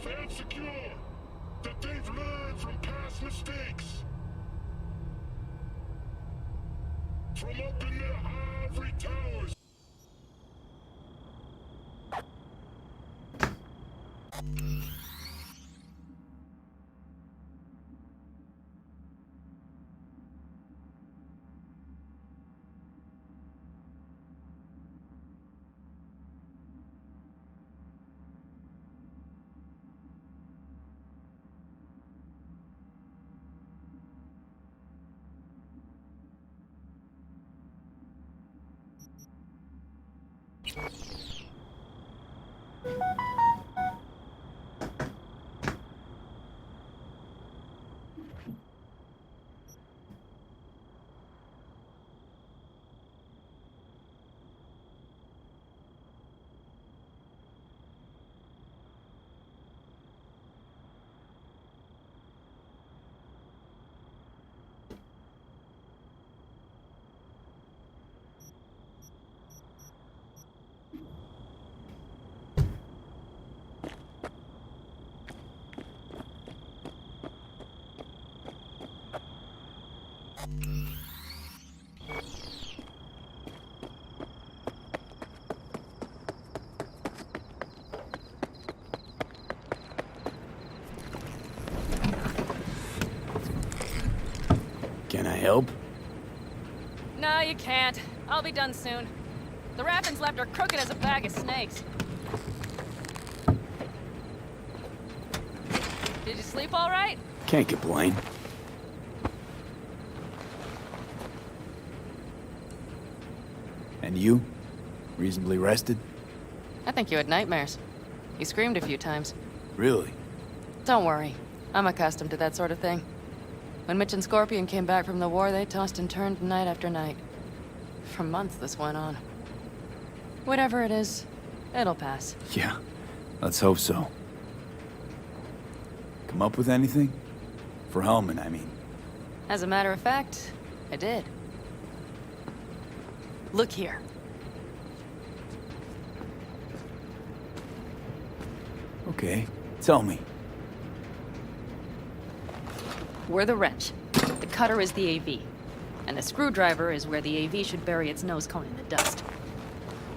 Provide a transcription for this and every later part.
and secure. That they've learned from past mistakes. From up in their ivory towers. Can I help? No, you can't. I'll be done soon. The Raffins left are crooked as a bag of snakes. Did you sleep all right? Can't complain. And you? Reasonably rested? I think you had nightmares. You screamed a few times. Really? Don't worry. I'm accustomed to that sort of thing. When Mitch and Scorpion came back from the war, they tossed and turned night after night. For months this went on. Whatever it is, it'll pass. Yeah, let's hope so. Come up with anything? For Hellman, I mean. As a matter of fact, I did. Look here. Okay, tell me. We're the wrench. The cutter is the AV. And the screwdriver is where the AV should bury its nose cone in the dust.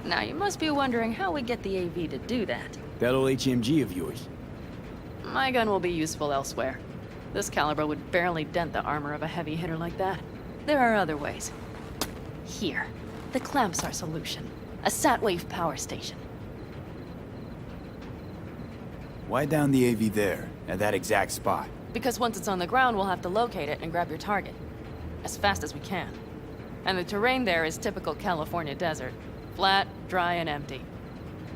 Now, you must be wondering how we get the AV to do that. That old HMG of yours. My gun will be useful elsewhere. This caliber would barely dent the armor of a heavy hitter like that. There are other ways. Here. The clamp's our solution. A sat-wave power station. Why down the AV there, at that exact spot? Because once it's on the ground, we'll have to locate it and grab your target. As fast as we can. And the terrain there is typical California desert. Flat, dry, and empty.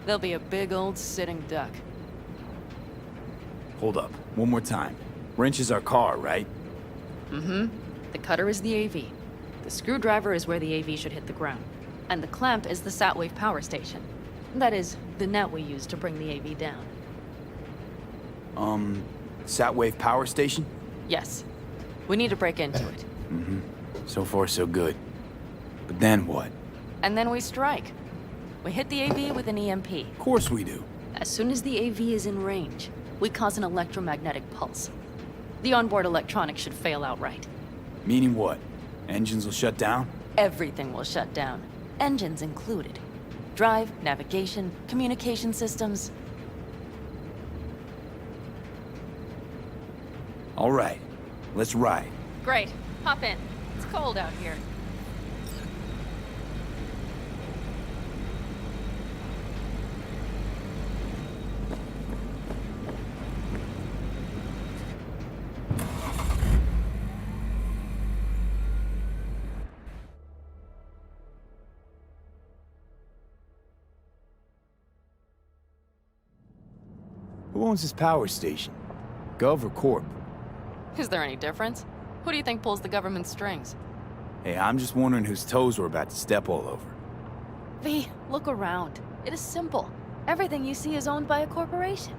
There'll be a big old sitting duck. Hold up, one more time. Wrench is our car, right? Mm-hmm. The cutter is the AV. The screwdriver is where the AV should hit the ground. And the clamp is the sat-wave power station. That is, the net we use to bring the AV down. Sat-wave power station? Yes. We need to break into it. Mm-hmm. So far, so good. But then what? And then we strike. We hit the AV with an EMP. Of course we do. As soon as the AV is in range, we cause an electromagnetic pulse. The onboard electronics should fail outright. Meaning what? Engines will shut down? Everything will shut down. Engines included. Drive, navigation, communication systems. All right. Let's ride. Great. Hop in. It's cold out here. Who owns this power station? Gov or Corp? Is there any difference? Who do you think pulls the government's strings? Hey, I'm just wondering whose toes we're about to step all over. V, look around. It is simple. Everything you see is owned by a corporation.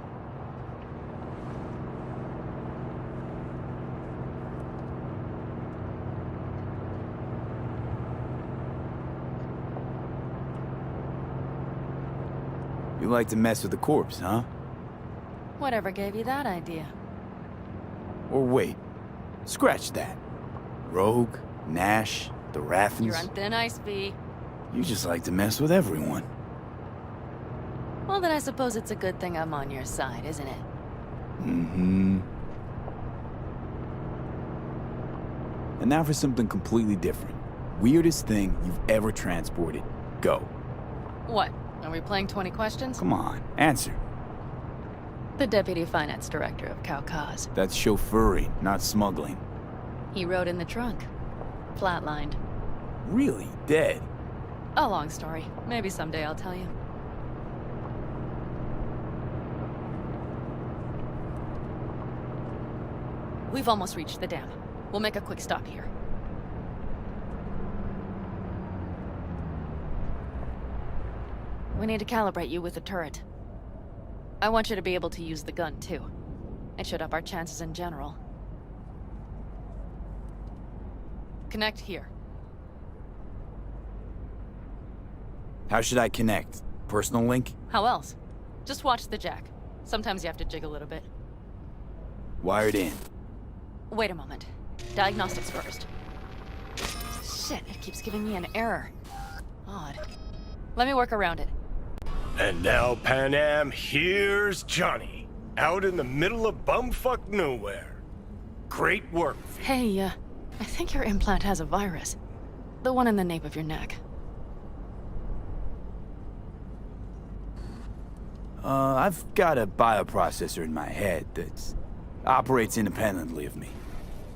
You like to mess with the corpse, huh? Whatever gave you that idea? Or wait, scratch that. Rogue, Nash, the Raffens. You're on thin ice, V. You just like to mess with everyone. Well, then I suppose it's a good thing I'm on your side, isn't it? Mm-hmm. And now for something completely different. Weirdest thing you've ever transported. Go. What? Are we playing 20 questions? Come on, answer. The Deputy Finance Director of Caucase. That's chauffeuring, not smuggling. He rode in the trunk. Flatlined. Really? Dead? A long story. Maybe someday I'll tell you. We've almost reached the dam. We'll make a quick stop here. We need to calibrate you with the turret. I want you to be able to use the gun, too. It should up our chances in general. Connect here. How should I connect? Personal link? How else? Just watch the jack. Sometimes you have to jig a little bit. Wired in. Wait a moment. Diagnostics first. Shit, it keeps giving me an error. Odd. Let me work around it. And now, Panam, here's Johnny. Out in the middle of bumfuck nowhere. Great work, V. Hey, I think your implant has a virus. The one in the nape of your neck. I've got a bioprocessor in my head that operates independently of me.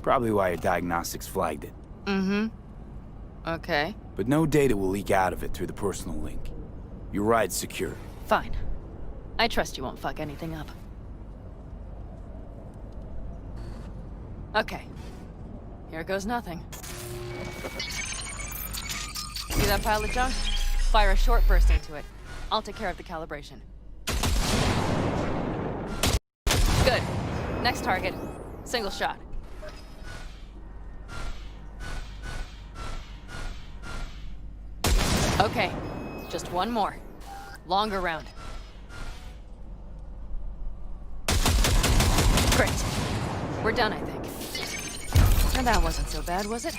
Probably why your diagnostics flagged it. Mm-hmm. Okay. But no data will leak out of it through the personal link. Your ride's secure. Fine. I trust you won't fuck anything up. Okay. Here goes nothing. See that pile of junk? Fire a short burst into it. I'll take care of the calibration. Good. Next target. Single shot. Okay. Just one more. Longer round. Great. We're done, I think. And that wasn't so bad, was it?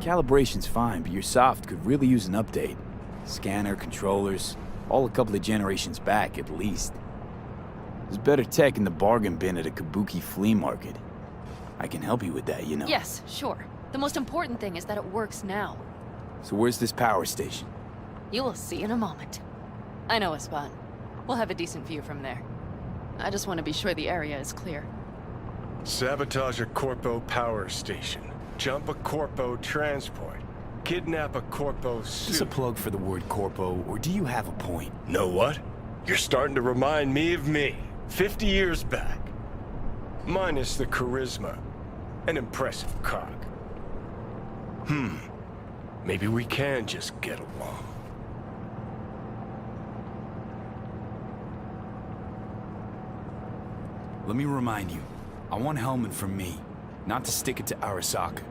Calibration's fine, but your soft could really use an update. Scanner, controllers, all a couple of generations back, at least. There's better tech in the bargain bin at a kabuki flea market. I can help you with that, you know. Yes, sure. The most important thing is that it works now. So where's this power station? You will see in a moment. I know a spot. We'll have a decent view from there. I just want to be sure the area is clear. Sabotage a Corpo power station. Jump a Corpo transport. Kidnap a Corpo Is this a suit. plug for the word corpo, or do you have a point? Know what? You're starting to remind me of me, 50 years back. Minus the charisma. An impressive cock. Maybe we can just get along. Let me remind you, I want Hellman from me, not to stick it to Arasaka.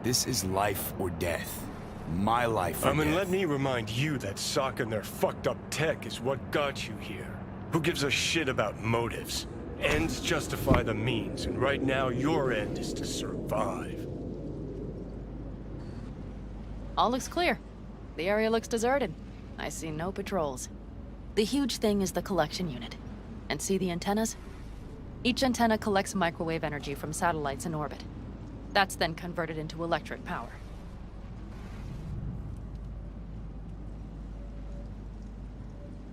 This is life or death. My life or death. Let me remind you that socking their fucked up tech is what got you here. Who gives a shit about motives? Ends justify the means, and right now your end is to survive. All looks clear. The area looks deserted. I see no patrols. The huge thing is the collection unit. And see the antennas? Each antenna collects microwave energy from satellites in orbit. That's then converted into electric power.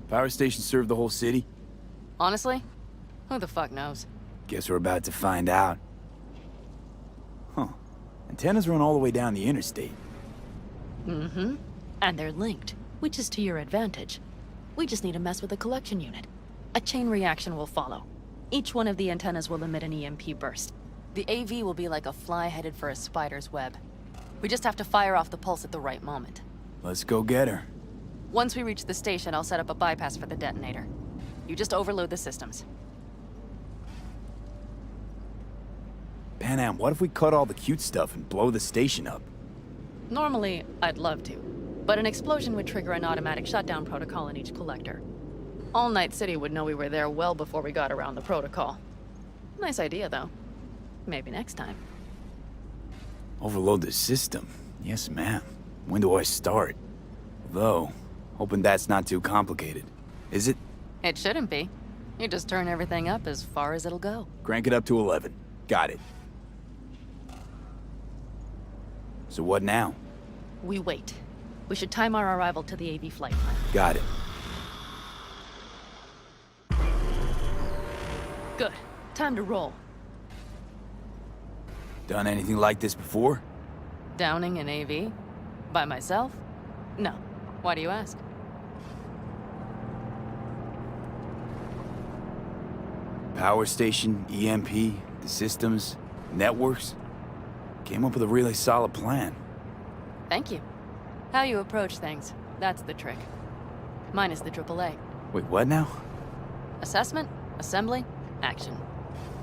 Power station serve the whole city? Honestly? Who the fuck knows? Guess we're about to find out. Huh. Antennas run all the way down the interstate. Mm-hmm. And they're linked, which is to your advantage. We just need to mess with the collection unit. A chain reaction will follow. Each one of the antennas will emit an EMP burst. The AV will be like a fly headed for a spider's web. We just have to fire off the pulse at the right moment. Let's go get her. Once we reach the station, I'll set up a bypass for the detonator. You just overload the systems. Panam, what if we cut all the cute stuff and blow the station up? Normally, I'd love to. But an explosion would trigger an automatic shutdown protocol in each collector. All Night City would know we were there well before we got around the protocol. Nice idea, though. Maybe next time. Overload the system. Yes, ma'am. When do I start? Though, hoping that's not too complicated. Is it? It shouldn't be. You just turn everything up as far as it'll go. Crank it up to 11. Got it. So what now? We wait. We should time our arrival to the AV flight plan. Got it. Good. Time to roll. Done anything like this before? Downing an AV? By myself? No. Why do you ask? Power station, EMP, the systems, networks. Came up with a really solid plan. Thank you. How you approach things, that's the trick. Mine is the AAA. Wait, what now? Assessment, assembly, action.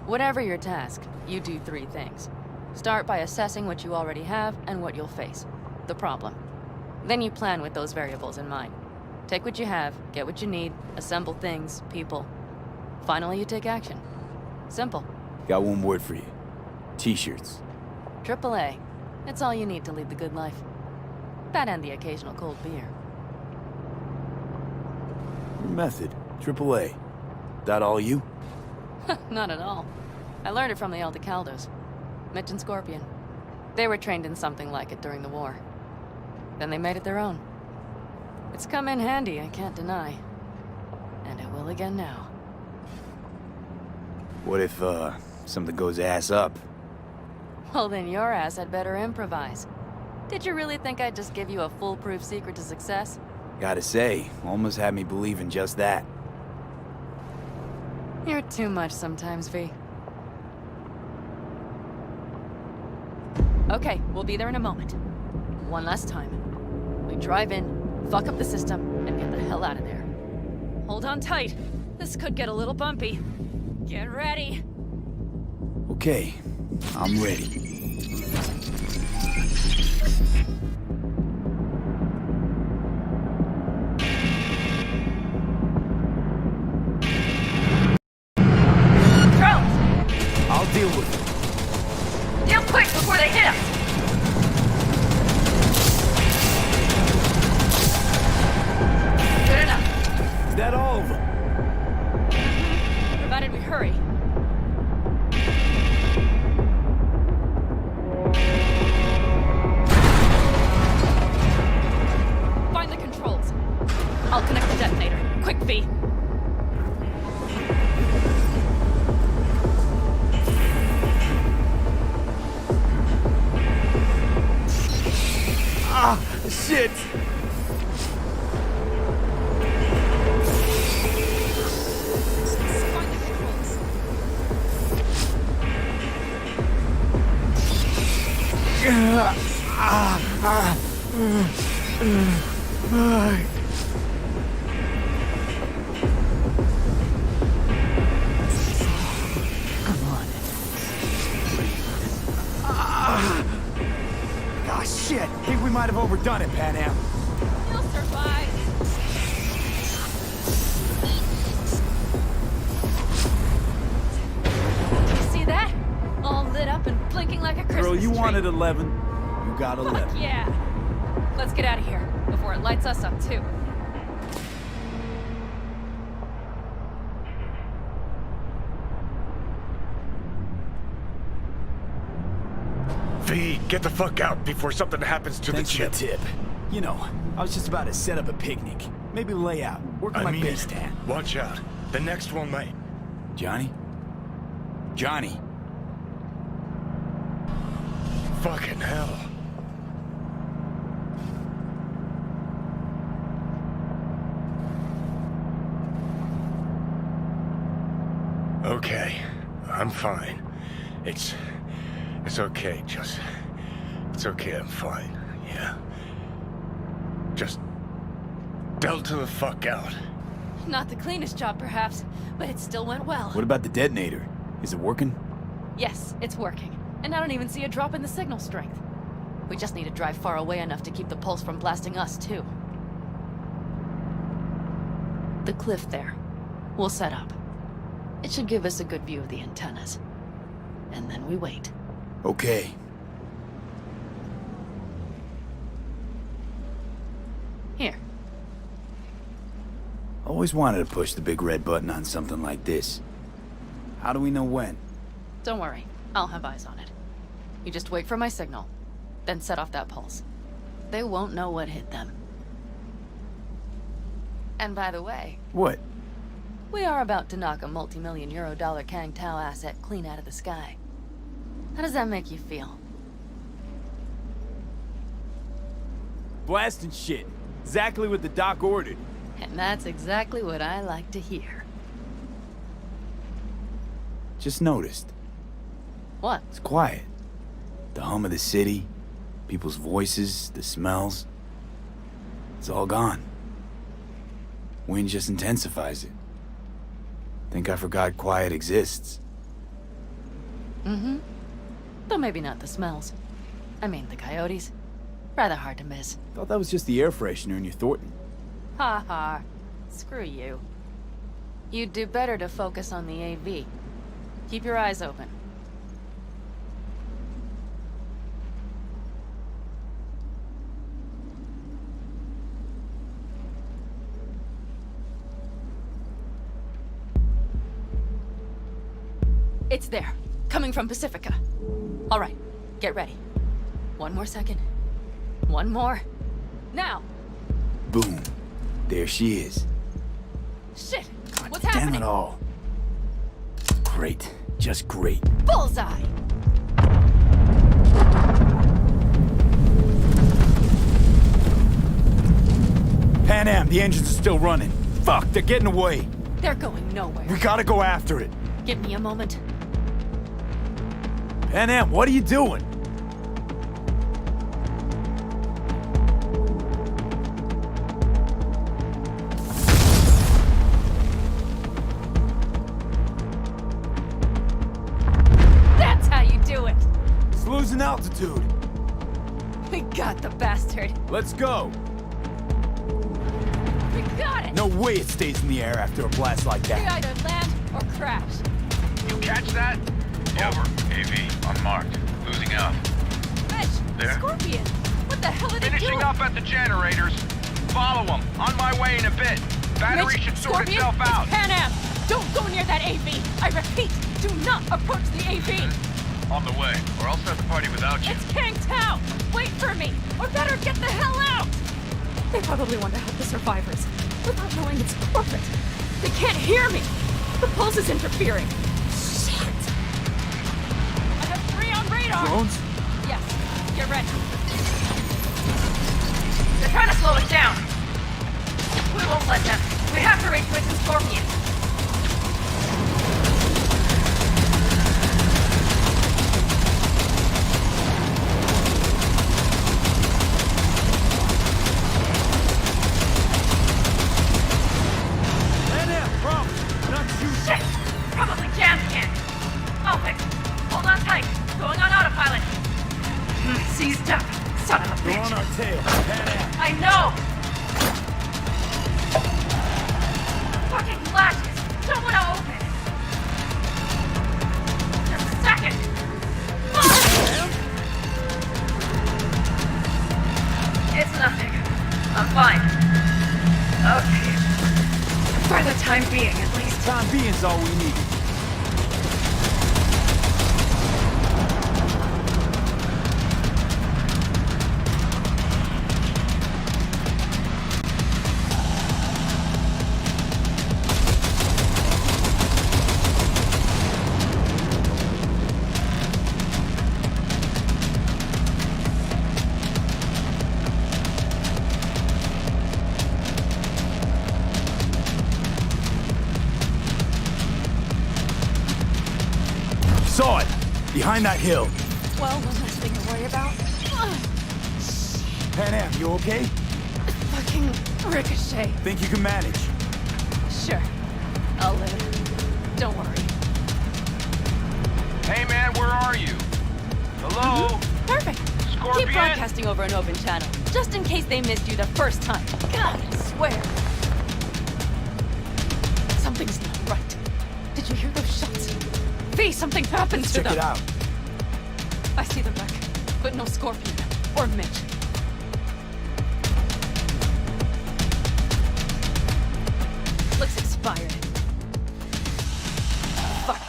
Whatever your task, you do 3 things. Start by assessing what you already have and what you'll face. The problem. Then you plan with those variables in mind. Take what you have, get what you need, assemble things, people. Finally, you take action. Simple. Got one word for you. T-shirts. AAA. It's all you need to lead the good life. That and the occasional cold beer. Your method. AAA. That all you? Not at all. I learned it from the Aldecaldos. Mitch and Scorpion. They were trained in something like it during the war. Then they made it their own. It's come in handy, I can't deny. And it will again now. What if, something goes ass up? Well, then your ass had better improvise. Did you really think I'd just give you a foolproof secret to success? Gotta say, almost had me believe in just that. You're too much sometimes, V. Okay, we'll be there in a moment. One last time. We drive in, fuck up the system, and get the hell out of there. Hold on tight. This could get a little bumpy. Get ready. Okay, I'm ready. I'll deal with it. Deal quick before they hit us! Good enough. Is that all of them? Provided we hurry. Find the controls. I'll connect the detonator. Quick, V. Ah, shit! Find the controls. Come on. Ah, shit! Think we might have overdone it, Panam. You'll survive. You see that? All lit up and blinking like a Christmas Girl, you tree. wanted 11. You got 11. Fuck yeah. Let's get out of here before it lights us up too. V, get the fuck out before something happens to Thanks the for chip. the tip. You know, I was just about to set up a picnic. Maybe lay out. Work on I my mean base it. tan. Watch out. The next one might. Johnny? Johnny? Fucking hell. Okay, I'm fine. It's okay, it's okay, I'm fine, yeah. Just delta the fuck out. Not the cleanest job, perhaps, but it still went well. What about the detonator? Is it working? Yes, it's working. And I don't even see a drop in the signal strength. We just need to drive far away enough to keep the pulse from blasting us, too. The cliff there. We'll set up. It should give us a good view of the antennas. And then we wait. Okay. Here. Always wanted to push the big red button on something like this. How do we know when? Don't worry. I'll have eyes on it. You just wait for my signal. Then set off that pulse. They won't know what hit them. And by the way... What? We are about to knock a multi-million euro dollar Kang Tao asset clean out of the sky. How does that make you feel? Blasting shit. Exactly what the doc ordered. And that's exactly what I like to hear. Just noticed. What? It's quiet. The hum of the city, people's voices, the smells. It's all gone. Wind just intensifies it. Think I forgot quiet exists. Mm-hmm. Though maybe not the smells. I mean, the coyotes. Rather hard to miss. Thought that was just the air freshener in your Thornton. Ha ha. Screw you. You'd do better to focus on the AV. Keep your eyes open. It's there. Coming from Pacifica. All right. Get ready. One more second. One more. Now! Boom. There she is. Shit! What's Damn happening? it all. Great. Just great. Bullseye! Panam, the engines are still running. Fuck, they're getting away. They're going nowhere. We gotta go after it. Give me a moment. Panam, what are you doing? That's how you do it! It's losing altitude. We got the bastard. Let's go. We got it! No way it stays in the air after a blast like We that. either land or crash. You catch that? Over. AV, unmarked. Losing out. Mitch! There? Scorpion! What the hell are they Finishing doing? up at the generators. Follow them. On my way in a bit. Battery Mitch, should sort Scorpion, itself out. It's Panam! Don't go near that AV! I repeat, do not approach the AV! On the way, or I'll start the party without you. It's Kang Tao! Wait for me! Or better get the hell out! They probably want to help the survivors, without knowing it's corporate. They can't hear me! The pulse is interfering. Shit! I have 3 on radar! Drones? Yes, get ready. They're trying to slow us down. We won't let them. We have to reach Mitch and Scorpion. Panam, promise. Not shoot. Shit! Probably jam can't. I'll fix it. Hold on tight. Going on autopilot. Seized up. Son of a They're on bitch. our tail. Panam. I know! Fucking latches! Don't want to open! Just a second! It's nothing. I'm fine. Okay. For the time being, at least. Time being's all we need. Saw it! Behind that hill. Well, one less thing to worry about. Panam, you okay? Fucking ricochet. Think you can manage? Sure. I'll live. Don't worry. Hey man, where are you? Hello? Perfect. Scorpion Keep broadcasting over an open channel, just in case they missed you the first time. God, I swear. Something's not right. Did you hear those shots? V, something happened to them. Check it out. I see the wreck, but no Scorpion or Mitch. Looks expired. Fuck.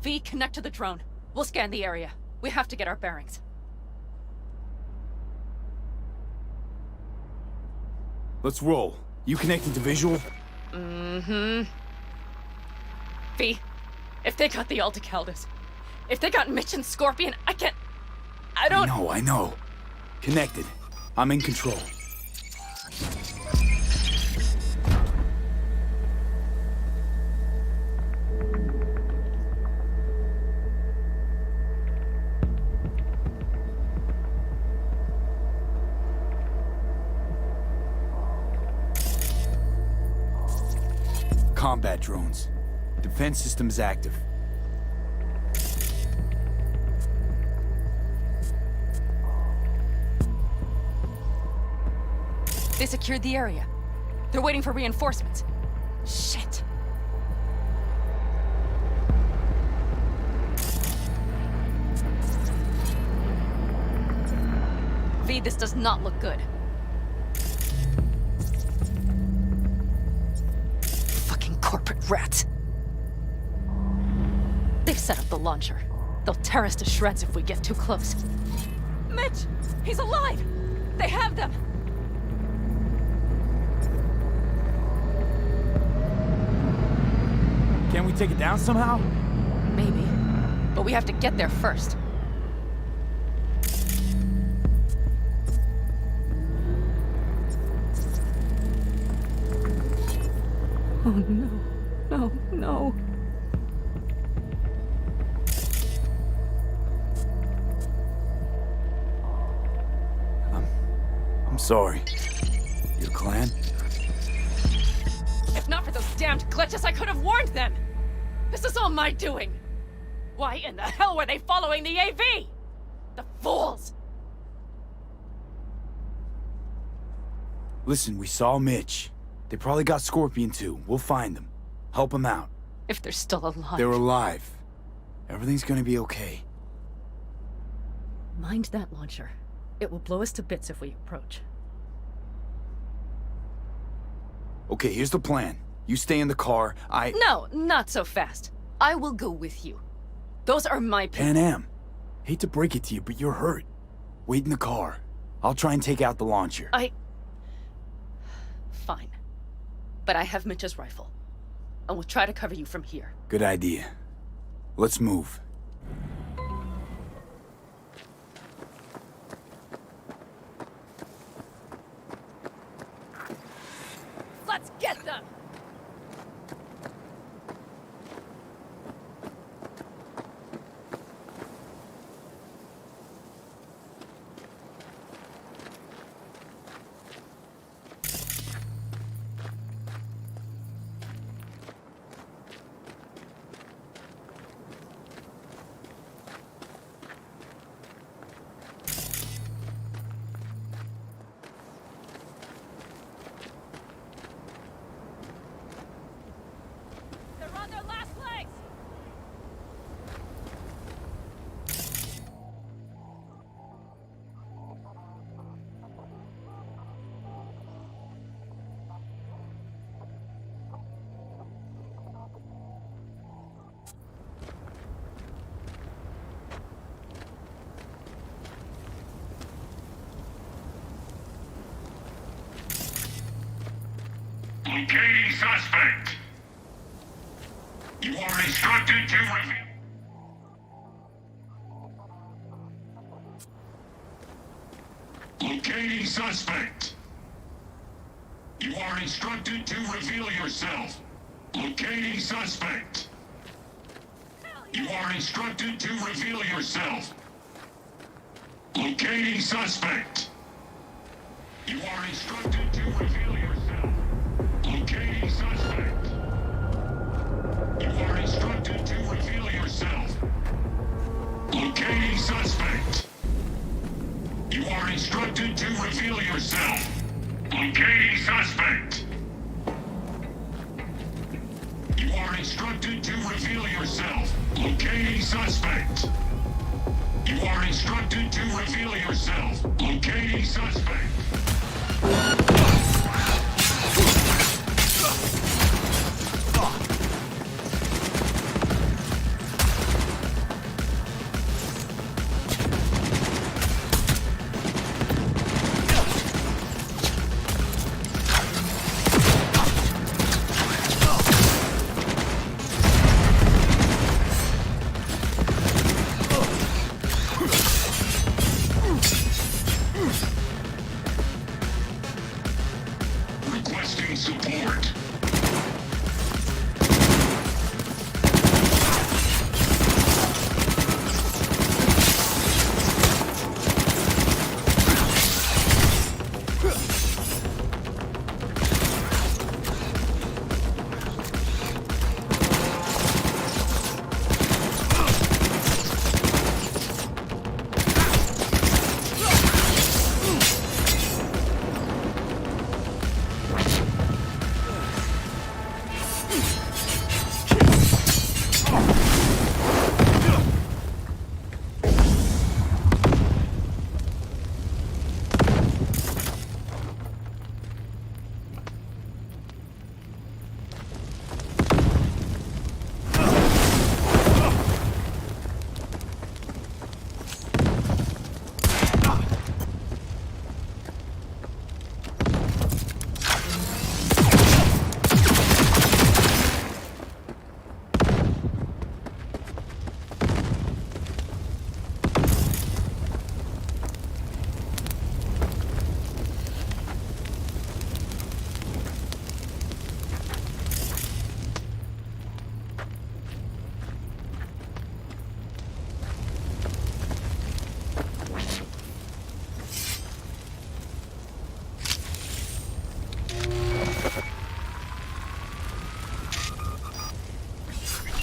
V, connect to the drone. We'll scan the area. We have to get our bearings. Let's roll. You connecting to visual? Mm-hmm. V, if they got the Aldecaldos, if they got Mitch and Scorpion, I don't... I know. Connected. I'm in control. Combat drones. Defense systems active. They secured the area. They're waiting for reinforcements. Shit. V, this does not look good. Fucking corporate rats. They've set up the launcher. They'll tear us to shreds if we get too close. Mitch! He's alive! They have them! Can we take it down somehow? Maybe. But we have to get there first. Oh no. No, no. I'm sorry. Your clan? If not for those damned glitches, I could have warned them! This is all my doing! Why in the hell were they following the AV? The fools! Listen, we saw Mitch. They probably got Scorpion too. We'll find them. Help them out. If they're still alive. They're alive. Everything's gonna be okay. Mind that launcher. It will blow us to bits if we approach. Okay, here's the plan. You stay in the car, No, not so fast. I will go with you. Those are my people. Panam, hate to break it to you, but you're hurt. Wait in the car. I'll try and take out the launcher. Fine. But I have Mitch's rifle. And we'll try to cover you from here. Good idea. Let's move. Let's get them! They're on their last legs! Locating suspect. You are instructed to reveal. Locating suspect. You are instructed to reveal yourself. Locating suspect. You are instructed to reveal yourself. Locating suspect. You are instructed to reveal yourself. Locating suspect. You are instructed to reveal Locating suspect. You are instructed to reveal yourself. Locating suspect. You are instructed to reveal yourself. Locating suspect. Requesting support.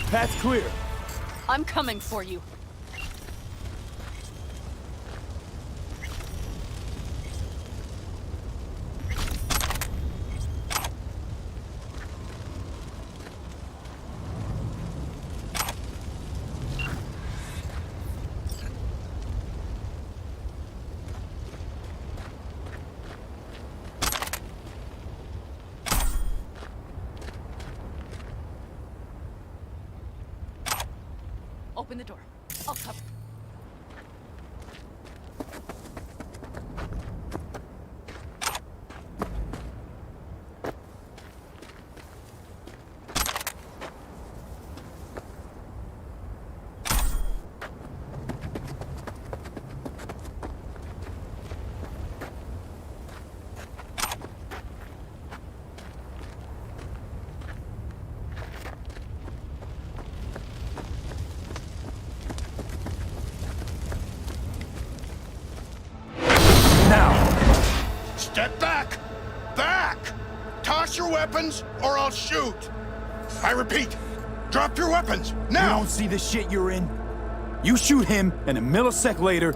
Path's clear. I'm coming for you. Open the door. I'll cover. Step back! Back! Toss your weapons, or I'll shoot! I repeat, drop your weapons, You now! don't see the shit you're in? You shoot him, and a millisecond later...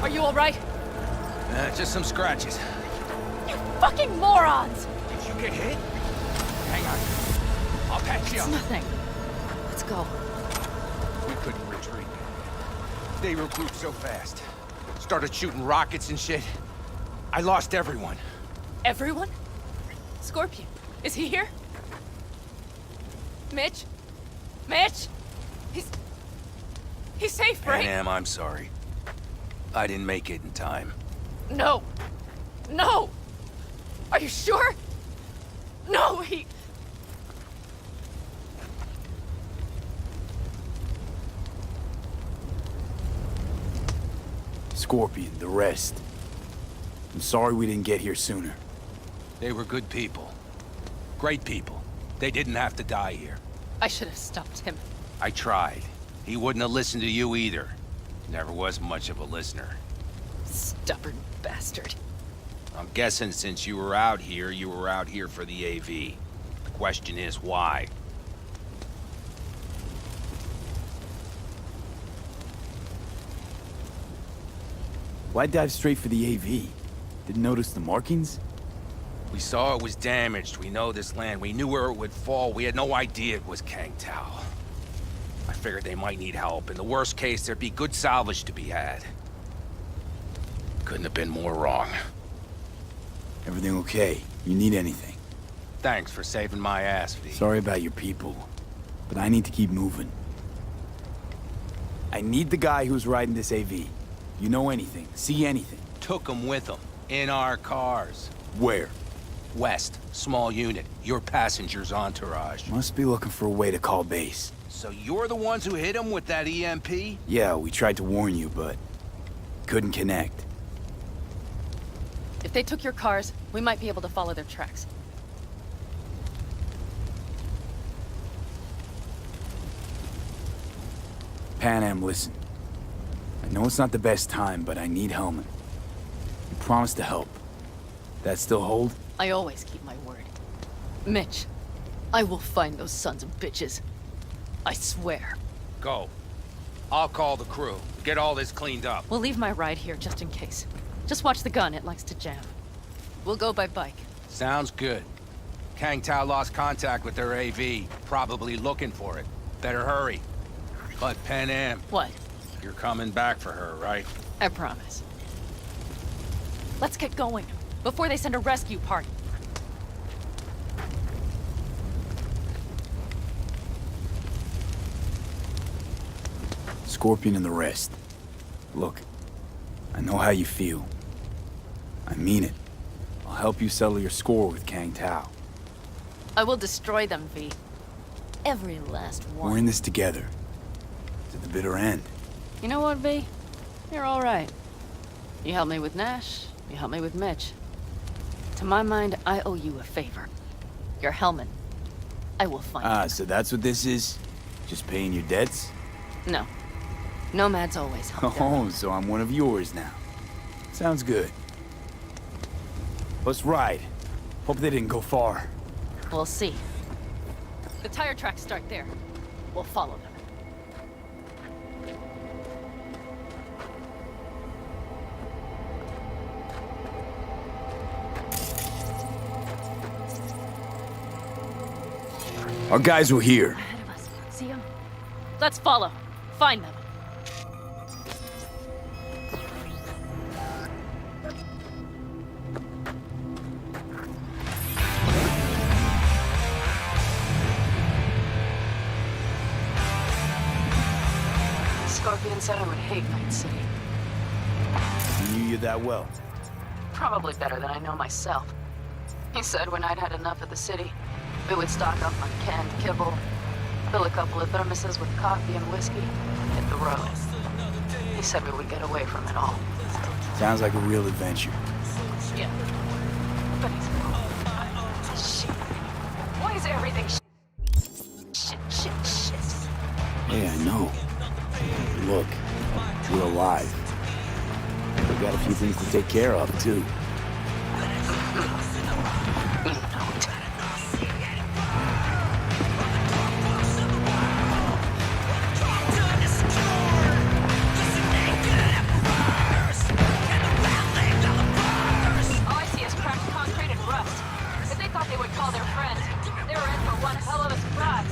Are you all right? Just some scratches. You fucking morons! Did you get hit? Hang on. I'll patch you It's up. nothing. Let's go. We couldn't retreat. They regrouped so fast. Started shooting rockets and shit. I lost everyone. Everyone? Scorpion, is he here? Mitch? Mitch? He's safe, right? Panam, I'm sorry. I didn't make it in time. No. No! Are you sure? No, he... Scorpion, the rest. I'm sorry we didn't get here sooner. They were good people. Great people. They didn't have to die here. I should have stopped him. I tried. He wouldn't have listened to you either. Never was much of a listener. Stubborn bastard. I'm guessing since you were out here for the AV. The question is, why? Why dive straight for the AV? Didn't notice the markings? We saw it was damaged. We know this land. We knew where it would fall. We had no idea it was Kang Tao. I figured they might need help. In the worst case, there'd be good salvage to be had. Couldn't have been more wrong. Everything okay? You need anything? Thanks for saving my ass, V. Sorry about your people, but I need to keep moving. I need the guy who's riding this AV. You know anything? See anything? Took him with him. In our cars. Where? West. Small unit. Your passenger's entourage. Must be looking for a way to call base. So you're the ones who hit him with that EMP? Yeah, we tried to warn you, but couldn't connect. If they took your cars, we might be able to follow their tracks. Panam, listen. I know it's not the best time, but I need Hellman. You promised to help. That still hold? I always keep my word. Mitch, I will find those sons of bitches. I swear. Go. I'll call the crew. Get all this cleaned up. We'll leave my ride here just in case. Just watch the gun, it likes to jam. We'll go by bike. Sounds good. Kang Tao lost contact with their AV. Probably looking for it. Better hurry. But Panam, What? you're coming back for her, right? I promise. Let's get going, before they send a rescue party. Scorpion and the rest. Look, I know how you feel. I mean it. I'll help you settle your score with Kang Tao. I will destroy them, V. Every last one. We're in this together. To the bitter end. You know what, V? You're all right. You helped me with Nash, you helped me with Mitch. To my mind, I owe you a favor. Your Hellman. I will find him. So that's what this is? Just paying your debts? No. Nomads always help. Oh, so I'm one of yours now. Sounds good. Let's ride. Hope they didn't go far. We'll see. The tire tracks start there. We'll follow them. Our guys were here. Ahead of us. See them? Let's follow. Find them. Scorpion said I would hate Night City. He knew you that well. Probably better than I know myself. He said when I'd had enough of the city, we would stock up on canned kibble, fill a couple of thermoses with coffee and whiskey, and hit the road. He said we would get away from it all. Sounds like a real adventure. Yeah. But he's wrong. Shit. Why is everything shit? Yeah, I know. Look, we're alive. We've got a few things to take care of, too. All I see is cracked concrete and rust. If they thought they would call their friends, they were in for one hell of a surprise.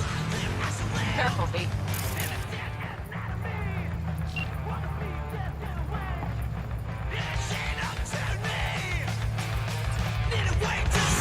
Careful, V. Wait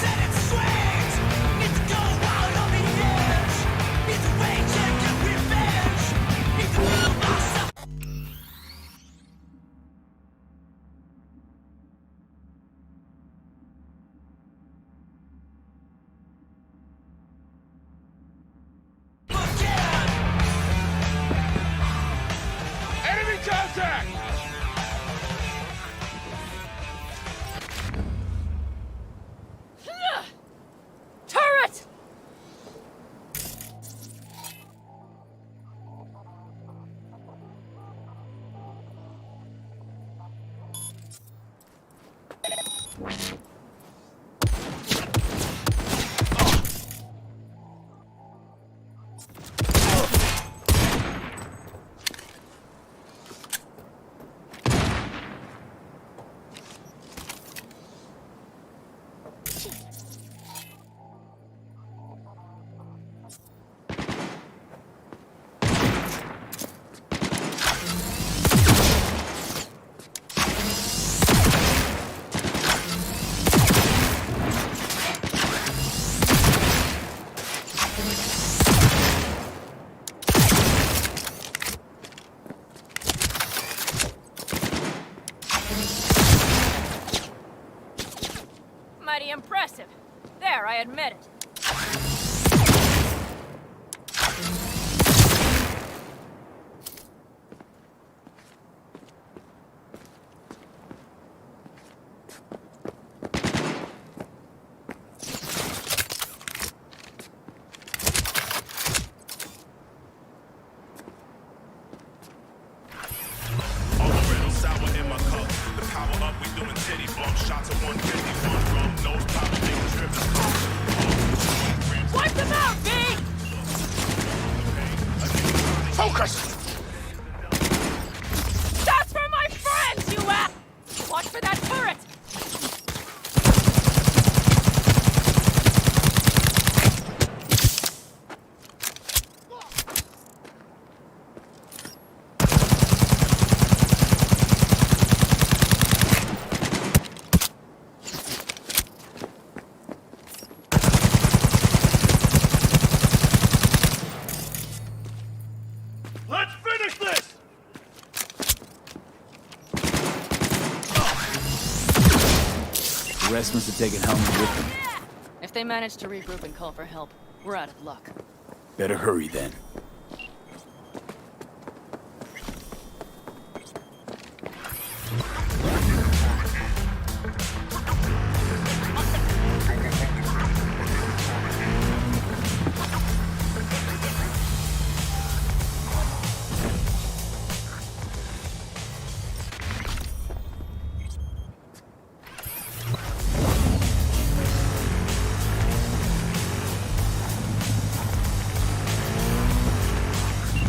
there, I admit it. Wipe them out, V! Focus! That's for my friends, you ass! Watch for that turret! Let's finish this! The rest must have taken Helmet with them. If they manage to regroup and call for help, we're out of luck. Better hurry then.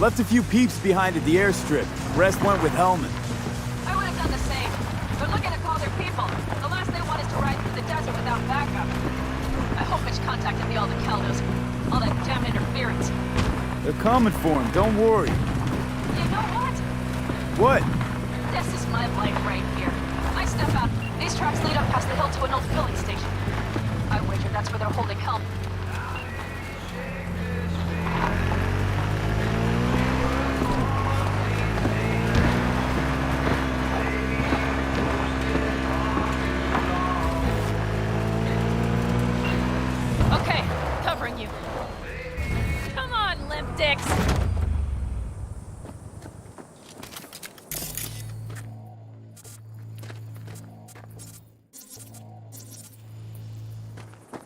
Left a few peeps behind at the airstrip. Rest went with Hellman. I would have done the same. They're looking to call their people. The last they want is to ride through the desert without backup. I hope Mitch contacted the Aldecalos. All that damn interference. They're coming for him, don't worry. You know what? What? This is my life right here. I step out. These tracks lead up past the hill to an old filling station. I wager that's where they're holding help. Okay, covering you. Come on, limp dicks!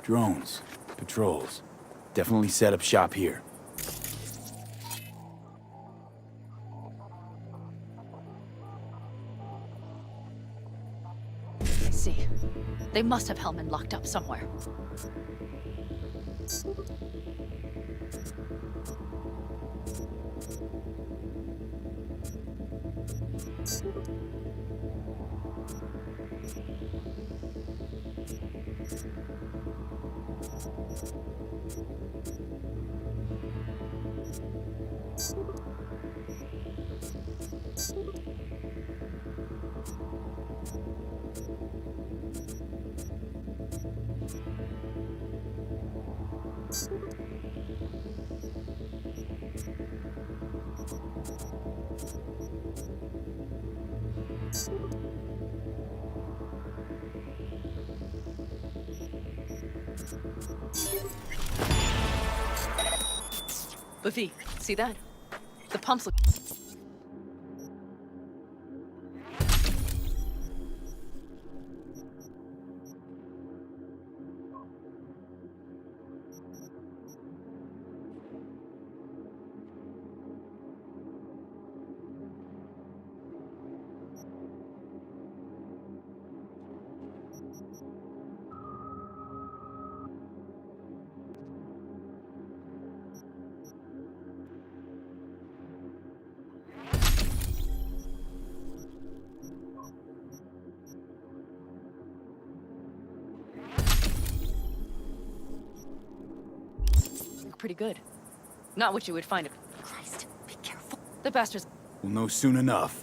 Drones. Patrols. Definitely set up shop here. I see. They must have Hellman locked up somewhere. But V, see that? The pumps look... pretty good. Not what you would find at... Christ, be careful. The bastards... We'll know soon enough.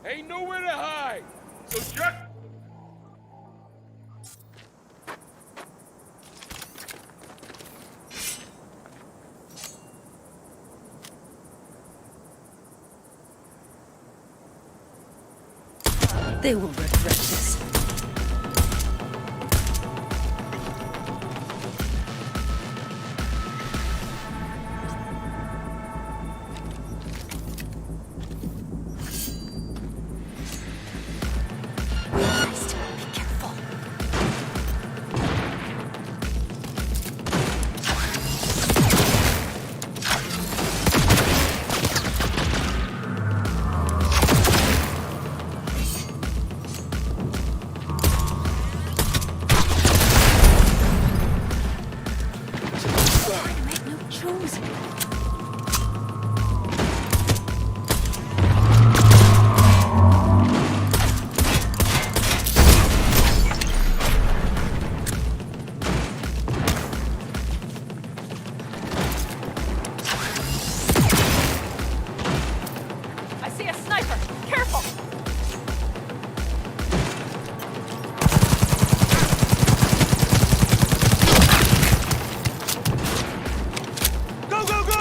Ain't nowhere to hide. So just... They will regret this. Christ, be careful. Make no choice. I see a sniper. Careful. Go, go, go!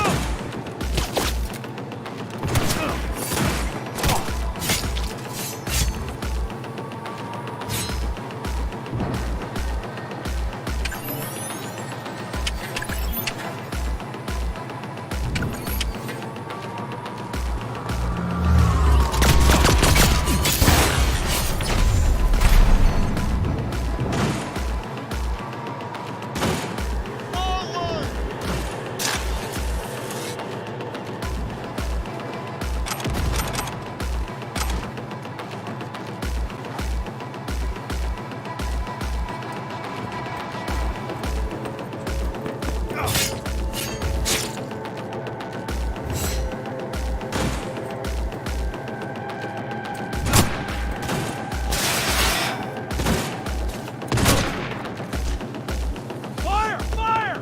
Fire! Fire!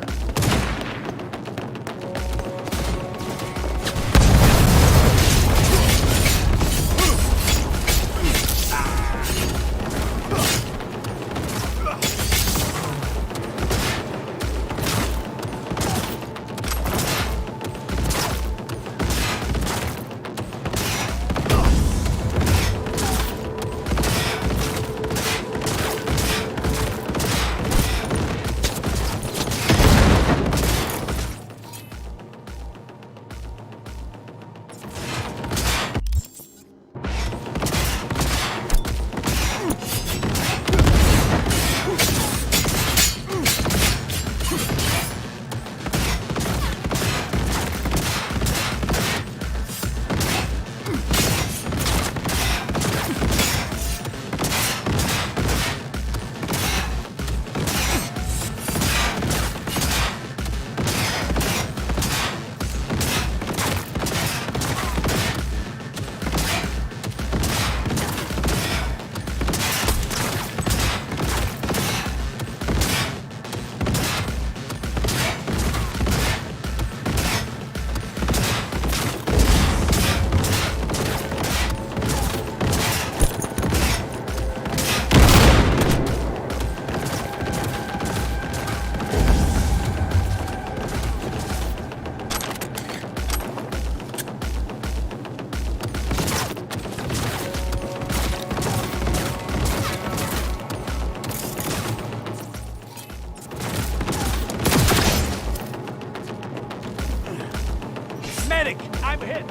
Medic! I'm hit!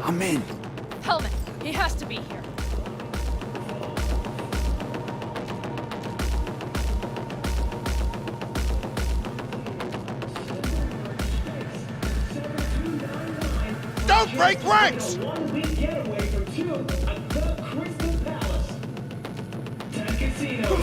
I'm in. Helmet. He has to be here. Don't break ranks! One-week getaway for two at the Crystal Palace. Tech Casino.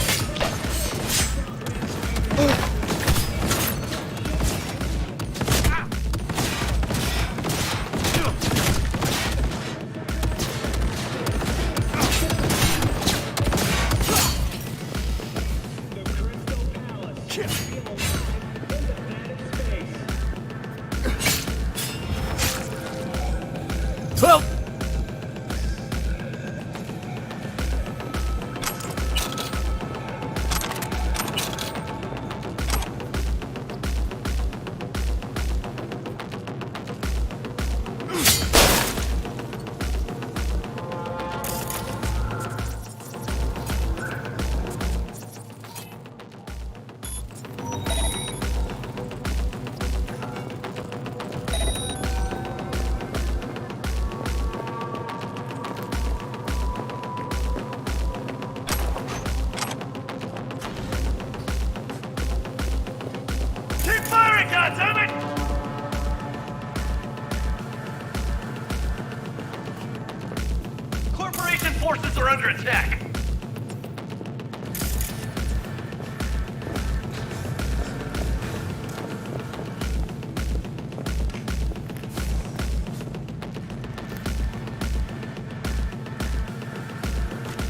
forces are under attack.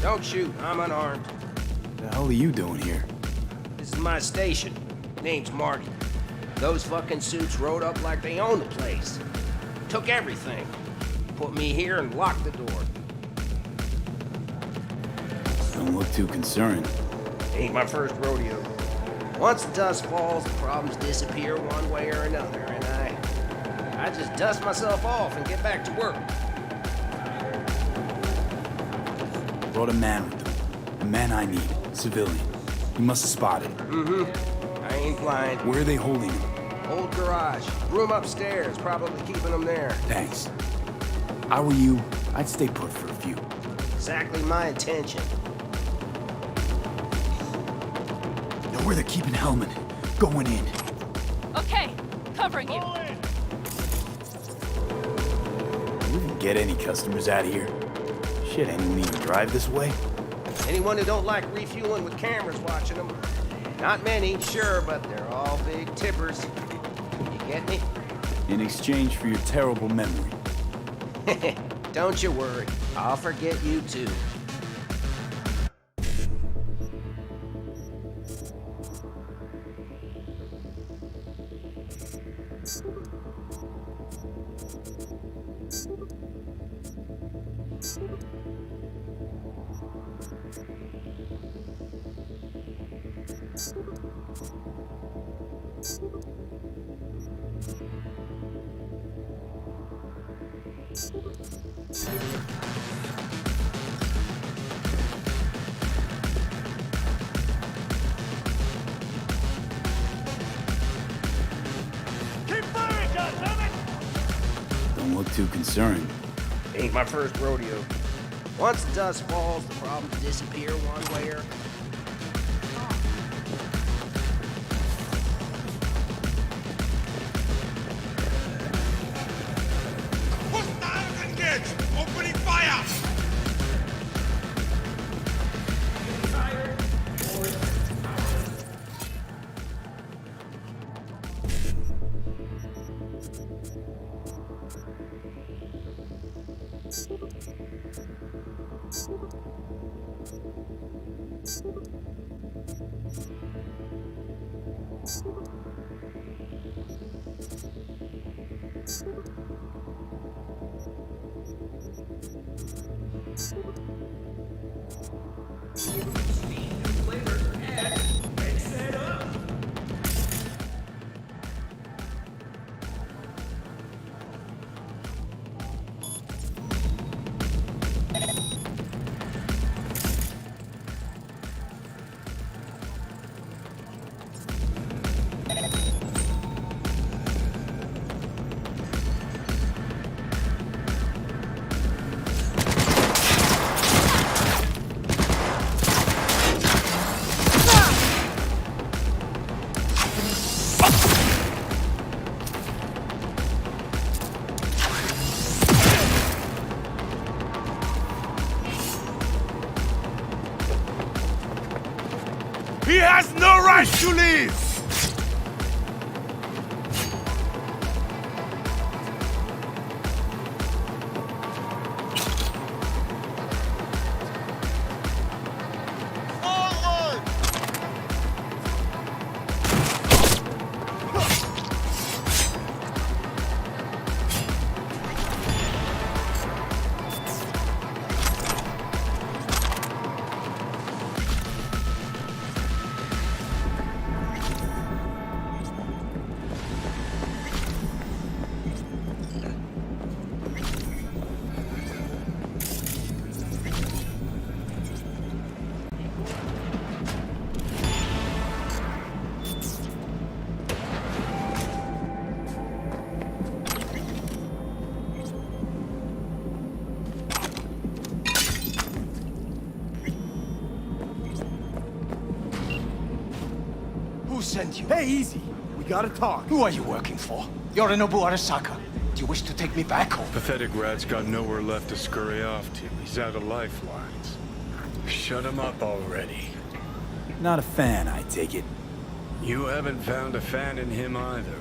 Don't shoot, I'm unarmed. What the hell are you doing here? This is my station. Name's Marty. Those fucking suits rode up like they own the place. Took everything. Put me here and locked the door. Don't look too concerned. Ain't my first rodeo. Once the dust falls, the problems disappear one way or another, and I just dust myself off and get back to work. Brought a man with them. A man I need. Civilian. You must have spotted him. I ain't blind. Where are they holding him? Old garage. Room upstairs, probably keeping them there. Thanks. If I were you, I'd stay put for a few. Exactly my intention. Know where they're keeping Hellman. Going in. Okay, covering you. You even get any customers out of here? Shit, anyone even drive this way? Anyone who don't like refueling with cameras watching them. Not many, sure, but they're all big tippers. You get me? In exchange for your terrible memory. Don't you worry. I'll forget you too. Keep firing, goddammit! Don't look too concerned. Ain't my first rodeo. Once the dust falls, the problems disappear one way or... Opening fire! He has no right to leave! Who sent you? Hey, easy. We gotta talk. Who are you working for? Yorinobu Arasaka. Do you wish to take me back home? Pathetic rat's got nowhere left to scurry off to. He's out of lifelines. Shut him up already. Not a fan, I take it. You haven't found a fan in him either.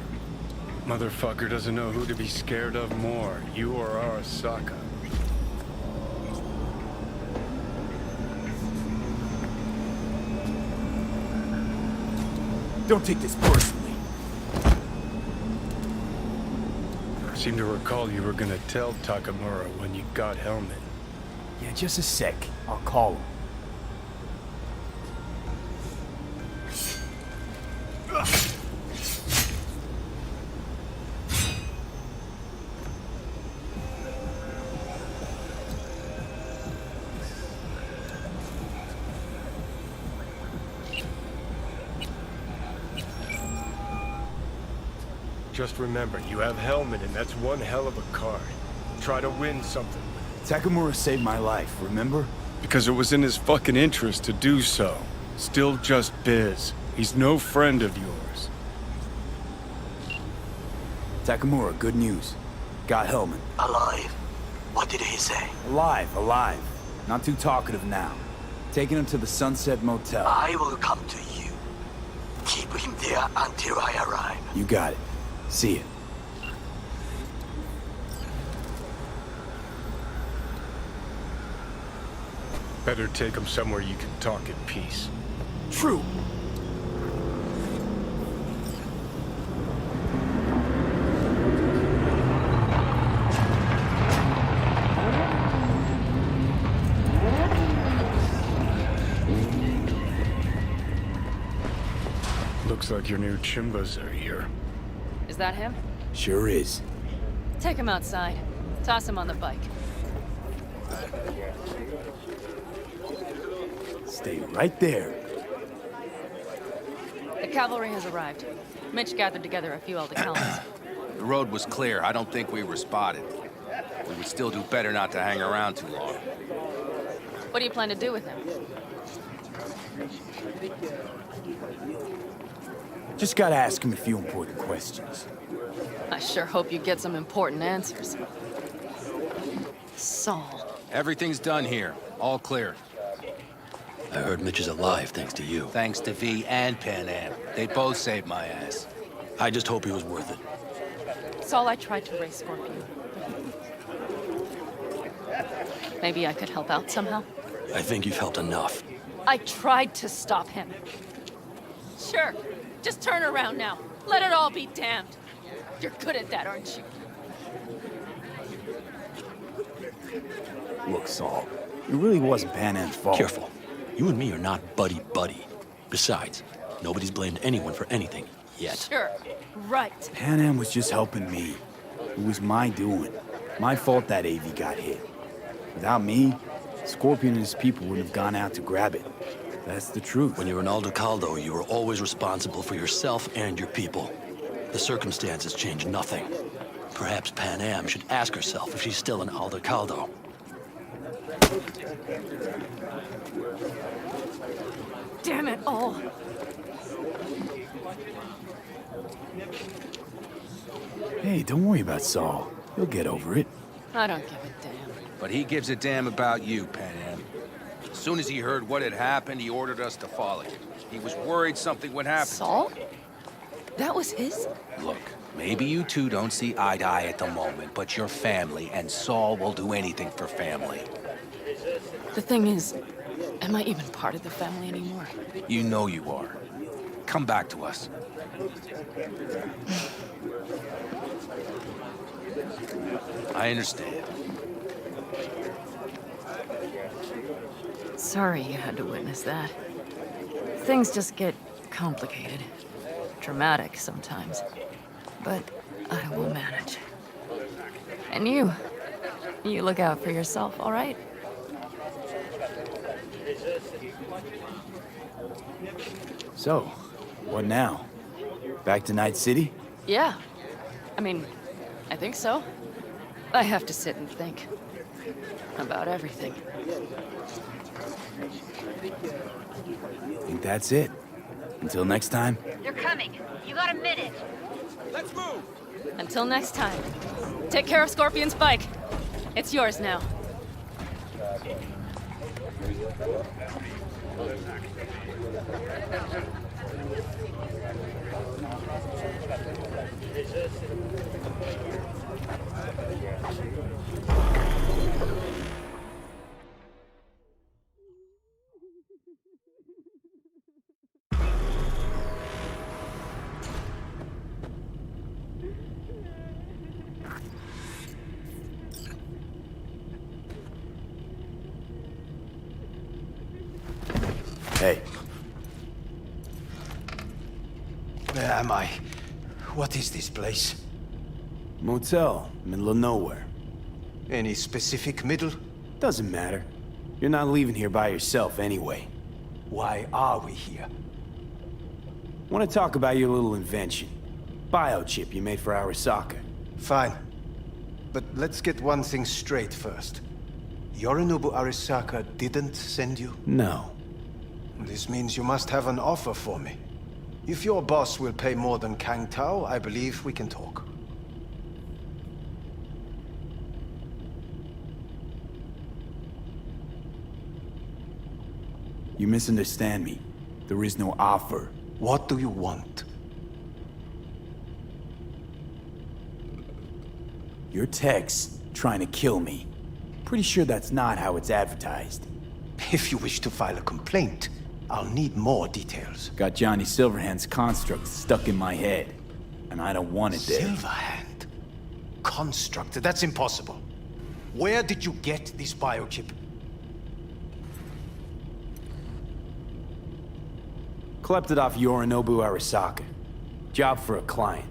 Motherfucker doesn't know who to be scared of more, you or Arasaka. Don't take this personally. I seem to recall you were gonna tell Takamura when you got Helmet. Yeah, just a sec. I'll call him. Just remember, you have Helmet and that's one hell of a card. Try to win something with Takamura saved my life, remember? it. Because it was in his fucking interest to do so. Still just biz. He's no friend of yours. Takamura, good news. Got Hellman. Alive. What did he say? Alive. Not too talkative now. Taking him to the Sunset Motel. I will come to you. Keep him there until I arrive. You got it. See ya. Better take him somewhere you can talk in peace. True. Looks like your new Chimbas are here. Is that him? Sure is. Take him outside. Toss him on the bike. Stay right there. The cavalry has arrived. Mitch gathered together a few Aldecalans. The road was clear. I don't think we were spotted. We would still do better not to hang around too long. What do you plan to do with him? Just gotta ask him a few important questions. I sure hope you get some important answers. Saul. Everything's done here. All clear. I heard Mitch is alive thanks to you. Thanks to V and Panam. They both saved my ass. I just hope he was worth it. Saul, I tried to raise Scorpion. Maybe I could help out somehow? I think you've helped enough. I tried to stop him. Sure. Just turn around now. Let it all be damned. You're good at that, aren't you? Look, Saul, it really wasn't Panam's fault. Careful. You and me are not buddy-buddy. Besides, nobody's blamed anyone for anything, yet. Sure. Right. Panam was just helping me. It was my doing. My fault that AV got hit. Without me, Scorpion and his people wouldn't have gone out to grab it. That's the truth. When you're an Aldecaldo, you are always responsible for yourself and your people. The circumstances change nothing. Perhaps Panam should ask herself if she's still an Aldecaldo. Damn it all. Hey, don't worry about Saul. He'll get over it. I don't give a damn. But he gives a damn about you, Panam. As soon as he heard what had happened, he ordered us to follow you. He was worried something would happen. Saul? That was his? Look, maybe you two don't see eye to eye at the moment, but you're family, and Saul will do anything for family. The thing is, am I even part of the family anymore? You know you are. Come back to us. I understand. Sorry you had to witness that. Things just get complicated. Dramatic sometimes. But I will manage. And you look out for yourself, all right? So, what now? Back to Night City? Yeah. I mean, I think so. I have to sit and think. About everything. Think that's it. Until next time. They're coming. You got a minute. Let's move! Until next time, take care of Scorpion's bike. It's yours now. Hey. Where am I? What is this place? Motel, middle of nowhere. Any specific middle? Doesn't matter. You're not leaving here by yourself anyway. Why are we here? Want to talk about your little invention. Biochip you made for Arasaka. Fine. But let's get one thing straight first. Yorinobu Arasaka didn't send you? No. This means you must have an offer for me. If your boss will pay more than Kang Tao, I believe we can talk. You misunderstand me. There is no offer. What do you want? Your text trying to kill me. Pretty sure that's not how it's advertised. If you wish to file a complaint, I'll need more details. Got Johnny Silverhand's construct stuck in my head, and I don't want it there. Silverhand? Construct? That's impossible. Where did you get this biochip? Klept it off Yorinobu Arasaka. Job for a client.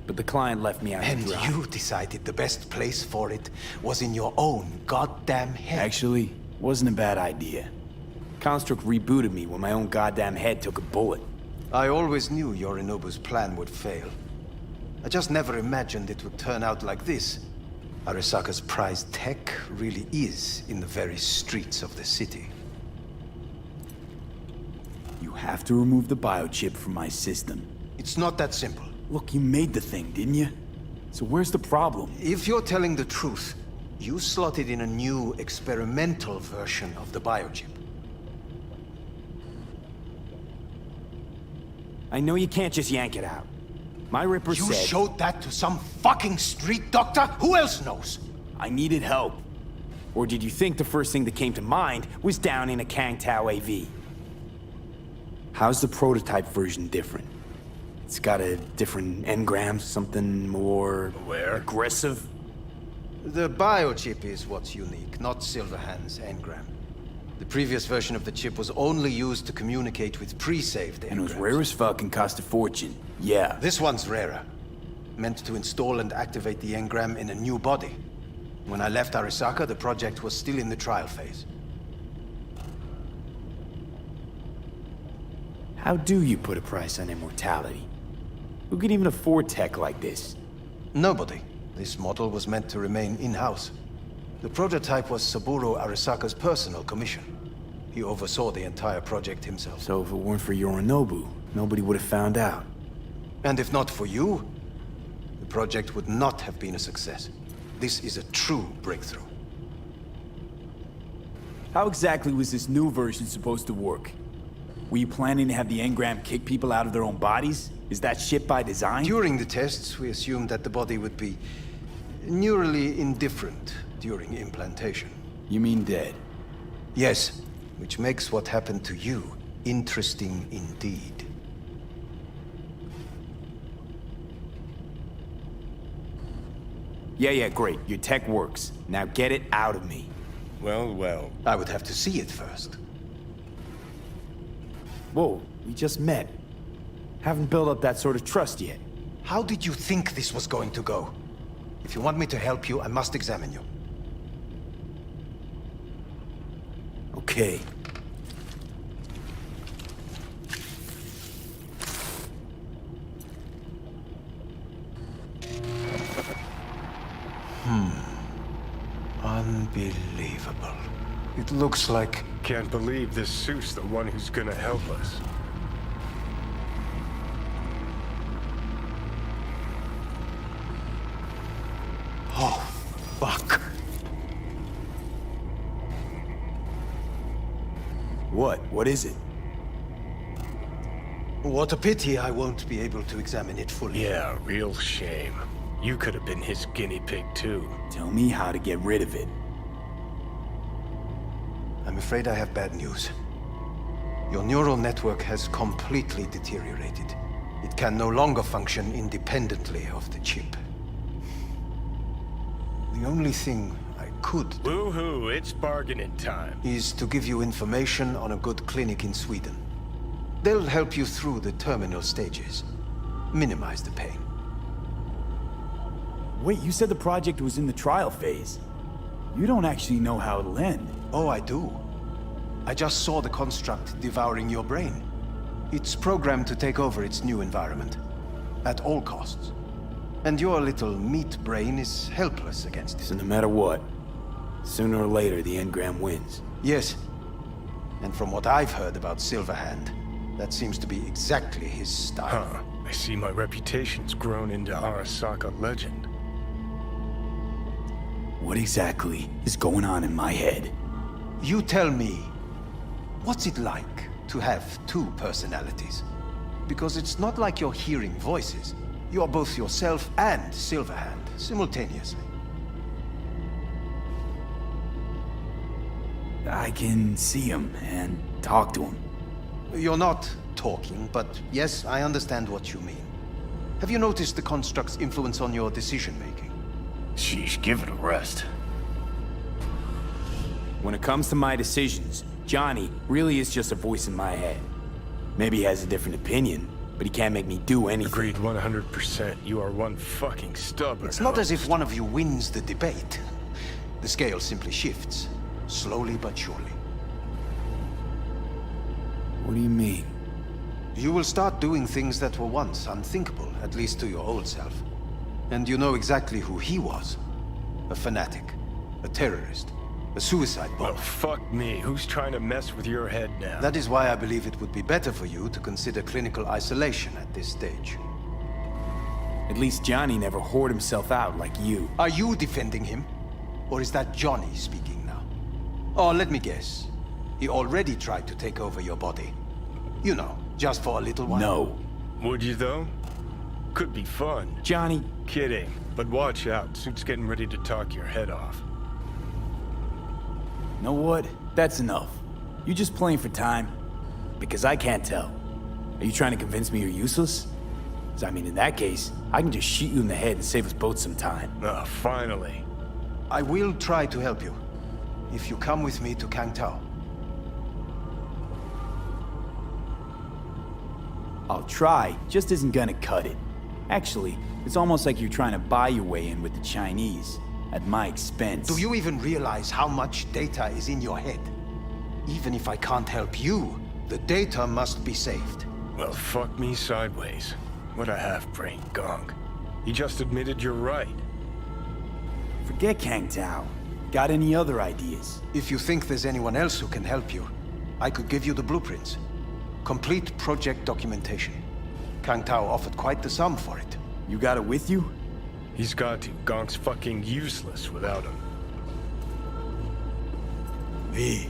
But the client left me out to And dry. you decided the best place for it was in your own goddamn head. Actually, wasn't a bad idea. Construct rebooted me when my own goddamn head took a bullet. I always knew Yorinobu's plan would fail. I just never imagined it would turn out like this. Arasaka's prized tech really is in the very streets of the city. You have to remove the biochip from my system. It's not that simple. Look, you made the thing, didn't you? So where's the problem? If you're telling the truth, you slotted in a new experimental version of the biochip. I know you can't just yank it out. My Ripper You said... showed that to some fucking street doctor? Who else knows? I needed help. Or did you think the first thing that came to mind was down in a Kang Tao AV? How's the prototype version different? It's got a different engram, something more... aggressive? The biochip is what's unique, not Silverhand's engram. The previous version of the chip was only used to communicate with pre-saved engrams. And it was rare as fuck and cost a fortune. Yeah. This one's rarer. Meant to install and activate the engram in a new body. When I left Arasaka, the project was still in the trial phase. How do you put a price on immortality? Who could even afford tech like this? Nobody. This model was meant to remain in-house. The prototype was Saburo Arasaka's personal commission. He oversaw the entire project himself. So if it weren't for Yorinobu, nobody would have found out. And if not for you, the project would not have been a success. This is a true breakthrough. How exactly was this new version supposed to work? Were you planning to have the engram kick people out of their own bodies? Is that shit by design? During the tests, we assumed that the body would be neurally indifferent during implantation. You mean dead? Yes, which makes what happened to you interesting indeed. Yeah, great. Your tech works. Now get it out of me. Well. I would have to see it first. Whoa, we just met. Haven't built up that sort of trust yet. How did you think this was going to go? If you want me to help you, I must examine you. Okay. Unbelievable. It looks like... Can't believe this suit's the one who's gonna help us. What? What is it? What a pity I won't be able to examine it fully. Yeah, real shame. You could have been his guinea pig too. Tell me how to get rid of it. I'm afraid I have bad news. Your neural network has completely deteriorated. It can no longer function independently of the chip. The only thing I could do Woohoo, it's bargaining time. is to give you information on a good clinic in Sweden. They'll help you through the terminal stages. Minimize the pain. Wait, you said the project was in the trial phase. You don't actually know how it'll end. Oh, I do. I just saw the construct devouring your brain. It's programmed to take over its new environment. At all costs. And your little meat brain is helpless against it. So no matter what, sooner or later the engram wins. Yes. And from what I've heard about Silverhand, that seems to be exactly his style. Huh. I see my reputation's grown into Arasaka legend. What exactly is going on in my head? You tell me, what's it like to have two personalities? Because it's not like you're hearing voices. You are both yourself and Silverhand, simultaneously. I can see him and talk to him. You're not talking, but yes, I understand what you mean. Have you noticed the construct's influence on your decision-making? Sheesh, give it a rest. When it comes to my decisions, Johnny really is just a voice in my head. Maybe he has a different opinion, but he can't make me do anything. Agreed 100%. You are one fucking stubborn It's not as host. if one of you wins the debate. The scale simply shifts, slowly but surely. What do you mean? You will start doing things that were once unthinkable, at least to your old self. And you know exactly who he was. A fanatic, a terrorist, a suicide bomber. Well, fuck me. Who's trying to mess with your head now? That is why I believe it would be better for you to consider clinical isolation at this stage. At least Johnny never whored himself out like you. Are you defending him? Or is that Johnny speaking now? Oh, let me guess. He already tried to take over your body. You know, just for a little while. No. Would you, though? Could be fun. Johnny. Kidding. But watch out. Suit's getting ready to talk your head off. Know what? That's enough. You just playing for time? Because I can't tell. Are you trying to convince me you're useless? 'Cause I mean, in that case, I can just shoot you in the head and save us both some time. Ah, finally. I will try to help you. If you come with me to Kangtao. I'll try, just isn't gonna cut it. Actually, it's almost like you're trying to buy your way in with the Chinese, at my expense. Do you even realize how much data is in your head? Even if I can't help you, the data must be saved. Well, fuck me sideways. What a half-brain gunk. He just admitted you're right. Forget Kang Tao. Got any other ideas? If you think there's anyone else who can help you, I could give you the blueprints. Complete project documentation. Kang Tao offered quite the sum for it. You got it with you? He's got to. Gonk's fucking useless without him. V.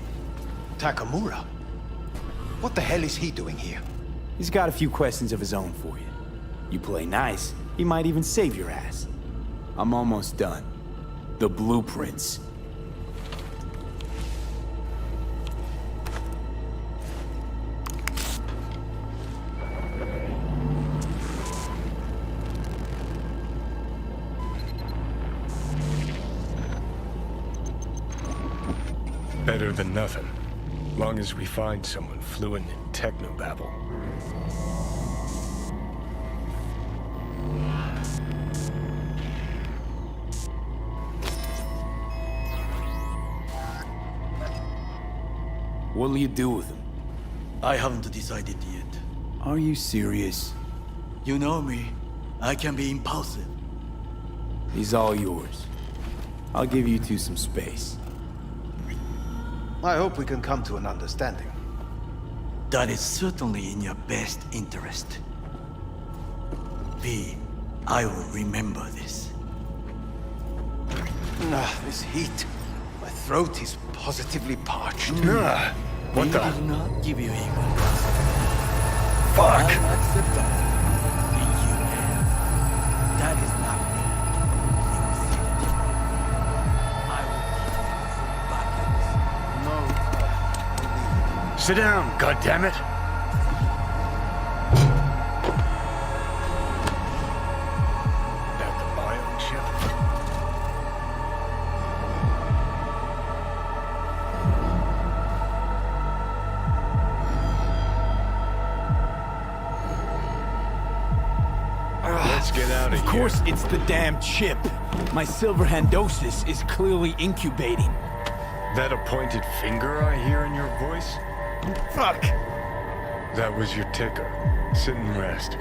Takamura? What the hell is he doing here? He's got a few questions of his own for you. You play nice, he might even save your ass. I'm almost done. The blueprints. Better than nothing. Long as we find someone fluent in technobabble. What'll you do with him? I haven't decided yet. Are you serious? You know me. I can be impulsive. He's all yours. I'll give you two some space. I hope we can come to an understanding. That is certainly in your best interest. V, I will remember this. This heat. My throat is positively parched. What the? We will not give you equal Fuck! I'm acceptable. And you can. That is not me. You see it. I will give you some buckets. No. Sit down, goddammit! That the biochip? Let's get out of here. Of course it's the damn chip. My silver handosis is clearly incubating. That a pointed finger I hear in your voice? Fuck! That was your ticker. Sit and rest.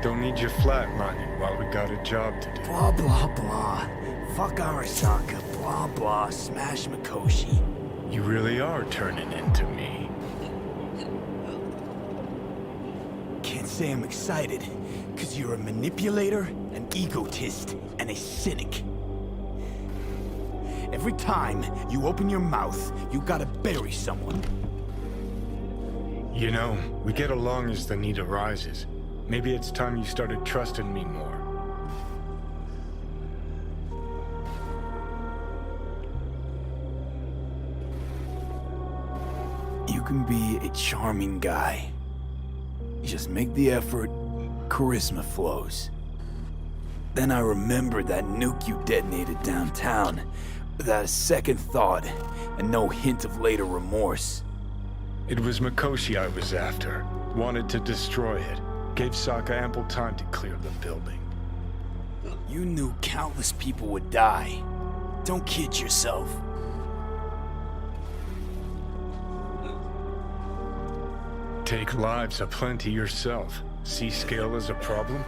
Don't need you flatlining while we got a job to do. Blah, blah, blah. Fuck Arasaka. Blah, blah. Smash Mikoshi. You really are turning into me. Can't say I'm excited, because you're a manipulator, an egotist, and a cynic. Every time you open your mouth, you gotta bury someone. You know, we get along as the need arises. Maybe it's time you started trusting me more. You can be a charming guy. You just make the effort, charisma flows. Then I remembered that nuke you detonated downtown, without a second thought, and no hint of later remorse. It was Mikoshi I was after. Wanted to destroy it. Gave Sokka ample time to clear the building. You knew countless people would die. Don't kid yourself. Take lives aplenty yourself. See scale as a problem?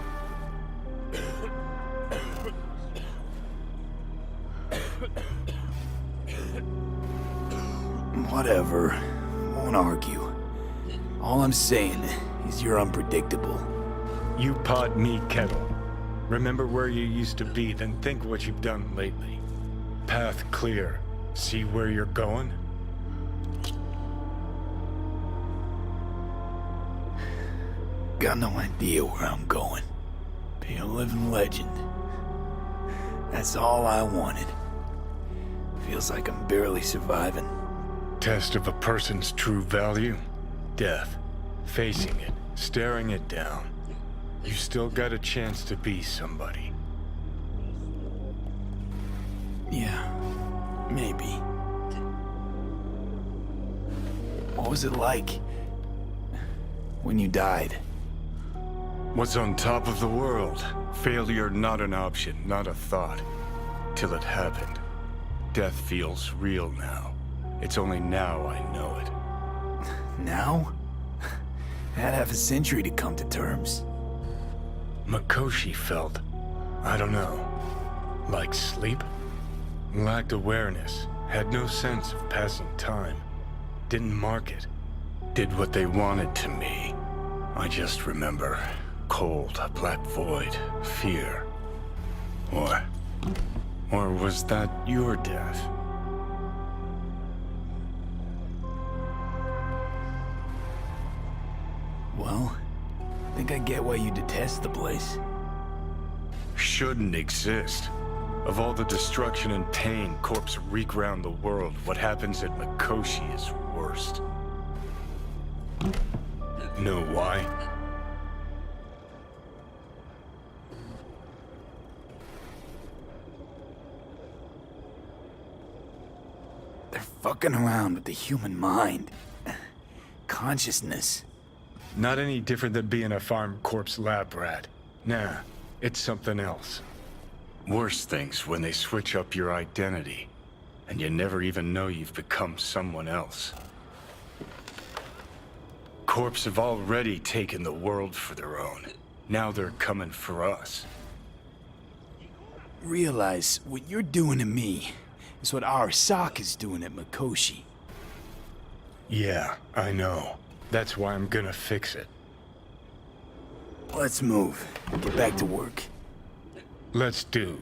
Whatever. Won't argue. All I'm saying is you're unpredictable. You pod me kettle. Remember where you used to be, then think what you've done lately. Path clear. See where you're going? Got no idea where I'm going. Be a living legend. That's all I wanted. Feels like I'm barely surviving. Test of a person's true value? Death. Facing it. Staring it down. You still got a chance to be somebody. Yeah, maybe. What was it like when you died? Was on top of the world. Failure not an option, not a thought. Till it happened. Death feels real now. It's only now I know it. Now? Had half a century to come to terms. Mikoshi felt, I don't know, like sleep? Lacked awareness, had no sense of passing time. Didn't mark it. Did what they wanted to me. I just remember cold, a black void, fear. Or was that your death? Well, I think I get why you detest the place. Shouldn't exist. Of all the destruction and pain corpse wreak round the world, what happens at Mikoshi is worst. Know why? They're fucking around with the human mind. Consciousness. Not any different than being a farm corpse lab rat. Nah, it's something else. Worse things when they switch up your identity, and you never even know you've become someone else. Corps have already taken the world for their own. Now they're coming for us. Realize what you're doing to me is what Arasaka's doing at Mikoshi. Yeah, I know. That's why I'm gonna fix it. Let's move. Get back to work. Let's do.